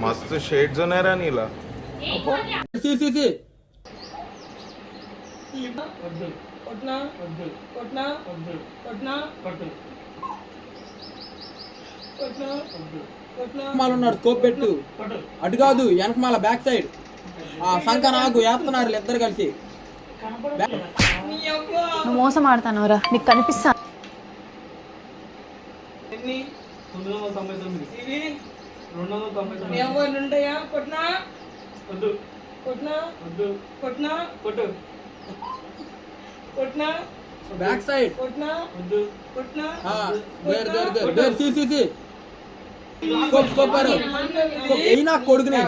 मस्त शेड्स होणार नीला सी सी सी ఉన్నాడు స్కోప్ పెట్టు అటు కాదు వెనక మళ్ళా బ్యాక్ సైడ్ ఆ సంక నాకు వేస్తున్నారు ఇద్దరు కలిసి నువ్వు మోసం ఆడతాను రా నీకు కనిపిస్తా బ్యాక్ సైడ్ सी सी सी स्कोप स्कोप करो स्कोप यही ना कोड ने